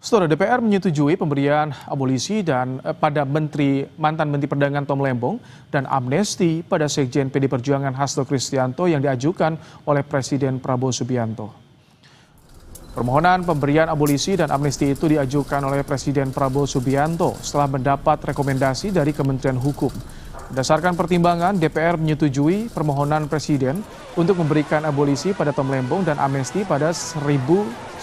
Saudara DPR menyetujui pemberian abolisi dan pada mantan Menteri Perdagangan Tom Lembong dan amnesti pada Sekjen PD Perjuangan Hasto Kristianto yang diajukan oleh Presiden Prabowo Subianto. Permohonan pemberian abolisi dan amnesti itu diajukan oleh Presiden Prabowo Subianto setelah mendapat rekomendasi dari Kementerian Hukum. Berdasarkan pertimbangan, DPR menyetujui permohonan Presiden untuk memberikan abolisi pada Tom Lembong dan amnesti pada 1.116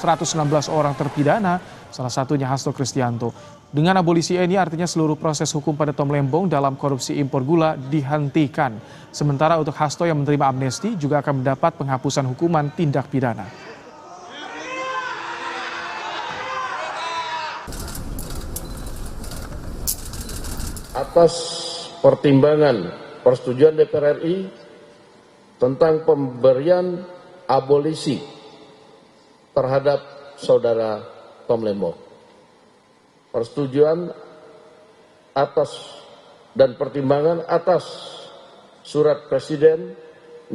orang terpidana, salah satunya Hasto Kristianto. Dengan abolisi ini artinya seluruh proses hukum pada Tom Lembong dalam korupsi impor gula dihentikan. Sementara untuk Hasto yang menerima amnesti juga akan mendapat penghapusan hukuman tindak pidana. Atas pertimbangan persetujuan DPR RI tentang pemberian abolisi terhadap saudara Tom Lembong. Persetujuan atas dan pertimbangan atas surat Presiden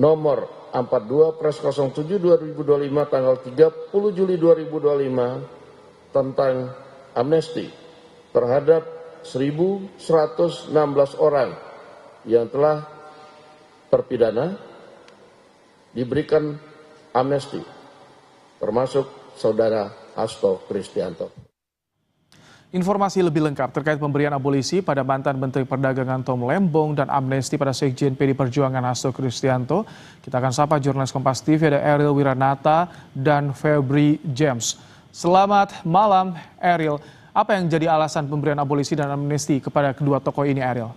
nomor 42/07/2025 tanggal 30 Juli 2025 tentang amnesti terhadap 1.116 orang yang telah terpidana diberikan amnesti, termasuk saudara Hasto Kristianto. Informasi lebih lengkap terkait pemberian abolisi pada mantan Menteri Perdagangan Tom Lembong dan amnesti pada Sekjen PD Perjuangan Hasto Kristianto, kita akan sapa jurnalis Kompas TV ada Ariel Wiranata dan Febri James. Selamat malam, Ariel. Apa yang jadi alasan pemberian abolisi dan amnesti kepada kedua tokoh ini, Ariel?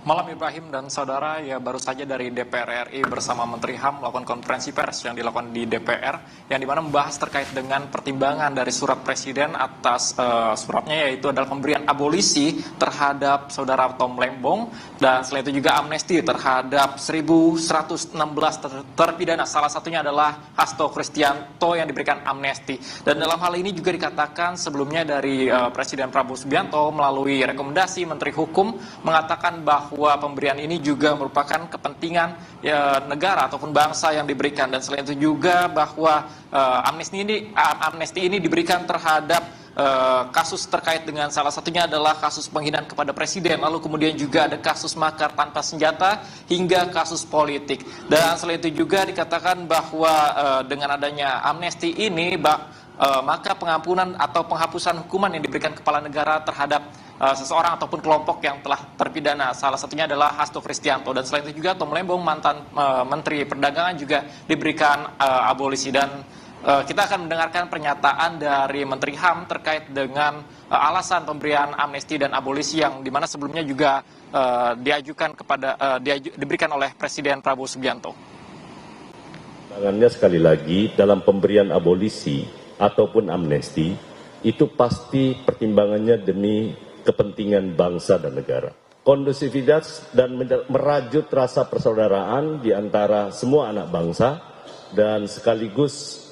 Malam Ibrahim dan saudara, ya baru saja dari DPR RI bersama Menteri HAM melakukan konferensi pers yang dilakukan di DPR yang dimana membahas terkait dengan pertimbangan dari surat Presiden atas suratnya yaitu adalah pemberian abolisi terhadap saudara Tom Lembong dan selain itu juga amnesti terhadap 1.116 terpidana, salah satunya adalah Hasto Kristianto yang diberikan amnesti. Dan dalam hal ini juga dikatakan sebelumnya dari Presiden Prabowo Subianto melalui rekomendasi Menteri Hukum mengatakan bahwa pemberian ini juga merupakan kepentingan negara ataupun bangsa yang diberikan dan selain itu juga bahwa amnesti ini diberikan terhadap kasus terkait dengan salah satunya adalah kasus penghinaan kepada presiden, lalu kemudian juga ada kasus makar tanpa senjata hingga kasus politik. Dan selain itu juga dikatakan bahwa dengan adanya amnesti ini maka pengampunan atau penghapusan hukuman yang diberikan kepala negara terhadap seseorang ataupun kelompok yang telah terpidana, salah satunya adalah Hasto Kristianto. Dan selain itu juga Tom Lembong mantan Menteri Perdagangan juga diberikan abolisi. Dan kita akan mendengarkan pernyataan dari Menteri HAM terkait dengan alasan pemberian amnesti dan abolisi yang dimana sebelumnya juga diberikan oleh Presiden Prabowo Subianto. Sekali lagi dalam pemberian abolisi ataupun amnesti itu pasti pertimbangannya demi kepentingan bangsa dan negara. Kondusivitas dan merajut rasa persaudaraan di antara semua anak bangsa dan sekaligus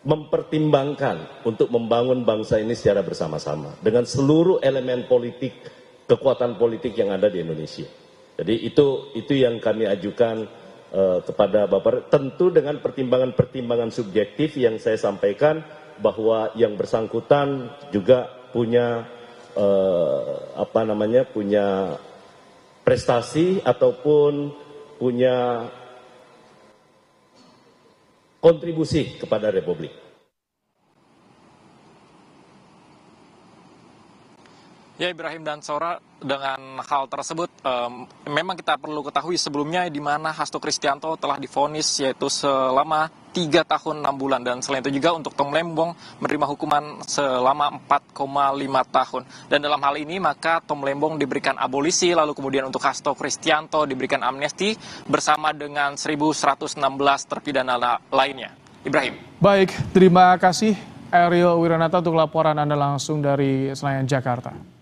mempertimbangkan untuk membangun bangsa ini secara bersama-sama dengan seluruh elemen politik, kekuatan politik yang ada di Indonesia. Jadi itu yang kami ajukan kepada Bapak, tentu dengan pertimbangan-pertimbangan subjektif yang saya sampaikan bahwa yang bersangkutan juga punya punya prestasi ataupun punya kontribusi kepada Republik. Ya Ibrahim dan Saura, dengan hal tersebut memang kita perlu ketahui sebelumnya di mana Hasto Kristianto telah divonis yaitu selama 3 tahun 6 bulan dan selain itu juga untuk Tom Lembong menerima hukuman selama 4,5 tahun. Dan dalam hal ini maka Tom Lembong diberikan abolisi lalu kemudian untuk Hasto Kristianto diberikan amnesti bersama dengan 1.116 terpidana lainnya. Ibrahim. Baik, terima kasih Ariel Wiranata untuk laporan Anda langsung dari Senayan, Jakarta.